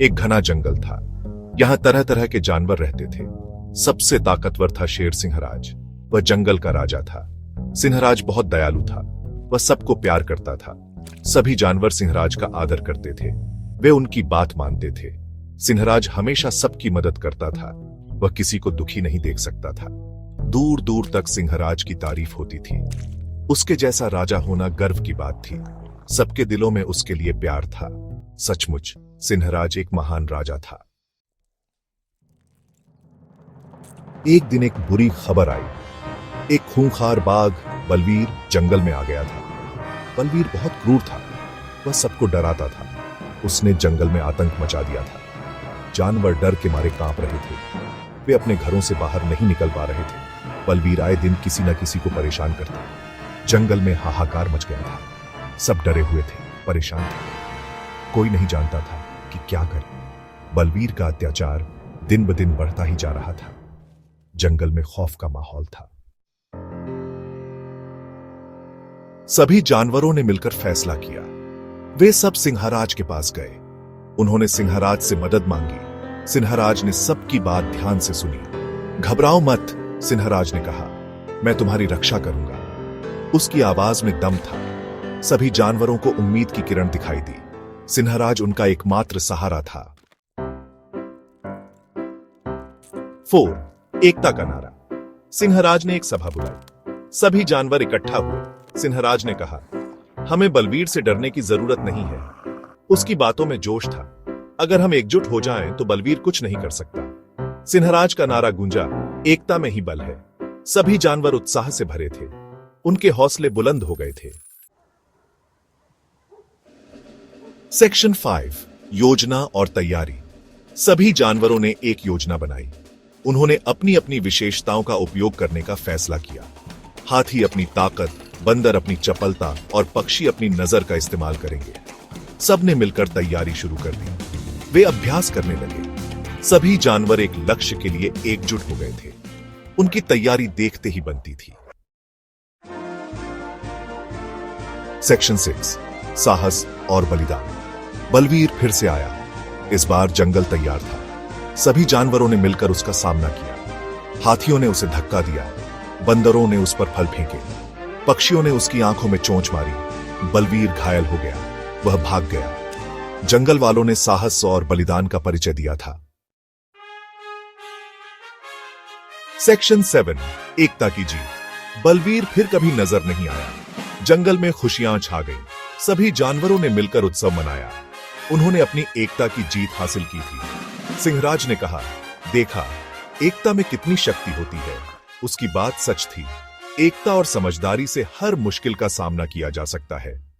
एक घना जंगल था। यहाँ तरह तरह के जानवर रहते थे। सबसे ताकतवर था शेर सिंहराज। वह जंगल का राजा था। सिंहराज बहुत दयालु था। वह सबको प्यार करता था। सभी जानवर सिंहराज का आदर करते थे। वे उनकी बात मानते थे। सिंहराज हमेशा सबकी मदद करता था। वह किसी को दुखी नहीं देख सकता था। दूर दूर तक सिंहराज की तारीफ होती थी। उसके जैसा राजा होना गर्व की बात थी। सबके दिलों में उसके लिए प्यार था। सचमुच सिंहराज एक महान राजा था। एक दिन एक बुरी खबर आई। एक खूंखार बाघ बलवीर जंगल में आ गया था। बलवीर बहुत क्रूर था। वह सबको डराता था। उसने जंगल में आतंक मचा दिया था। जानवर डर के मारे कांप रहे थे। वे अपने घरों से बाहर नहीं निकल पा रहे थे। बलवीर आए दिन किसी न किसी को परेशान करता। जंगल में हाहाकार मच गया था। सब डरे हुए थे, परेशान थे। कोई नहीं जानता था कि क्या करे। बलवीर का अत्याचार दिन ब दिन बढ़ता ही जा रहा था। जंगल में खौफ का माहौल था। सभी जानवरों ने मिलकर फैसला किया। वे सब सिंहराज के पास गए। उन्होंने सिंहराज से मदद मांगी। सिंहराज ने सबकी बात ध्यान से सुनी। घबराओ मत, सिंहराज ने कहा, मैं तुम्हारी रक्षा करूंगा। उसकी आवाज में दम था। सभी जानवरों को उम्मीद की किरण दिखाई दी। सिंहराज उनका एकमात्र सहारा था। 4. एकता का नारा। सिंहराज ने एक सभा बुलाई। सभी जानवर इकट्ठा हुए। सिंहराज ने कहा, हमें बलवीर से डरने की जरूरत नहीं है। उसकी बातों में जोश था। अगर हम एकजुट हो जाएं तो बलवीर कुछ नहीं कर सकता। सिंहराज का नारा गूंजा, एकता में ही बल है। सभी जानवर उत्साह से भरे थे। उनके हौसले बुलंद हो गए थे। सेक्शन 5, योजना और तैयारी। सभी जानवरों ने एक योजना बनाई। उन्होंने अपनी अपनी विशेषताओं का उपयोग करने का फैसला किया। हाथी अपनी ताकत, बंदर अपनी चपलता और पक्षी अपनी नजर का इस्तेमाल करेंगे। सबने मिलकर तैयारी शुरू कर दी। वे अभ्यास करने लगे। सभी जानवर एक लक्ष्य के लिए एकजुट हो गए थे। उनकी तैयारी देखते ही बनती थी। सेक्शन 6, साहस और बलिदान। बलवीर फिर से आया। इस बार जंगल तैयार था। सभी जानवरों ने मिलकर उसका सामना किया। हाथियों ने उसे धक्का दिया। बंदरों ने उस पर फल फेंके। पक्षियों ने उसकी आंखों में चोंच मारी। बलवीर घायल हो गया। वह भाग गया। जंगल वालों ने साहस और बलिदान का परिचय दिया था। सेक्शन 7, एकता की जीत। बलवीर फिर कभी नजर नहीं आया। जंगल में खुशियां छा गईं। सभी जानवरों ने मिलकर उत्सव मनाया। उन्होंने अपनी एकता की जीत हासिल की थी। सिंहराज ने कहा, देखा, एकता में कितनी शक्ति होती है। उसकी बात सच थी। एकता और समझदारी से हर मुश्किल का सामना किया जा सकता है।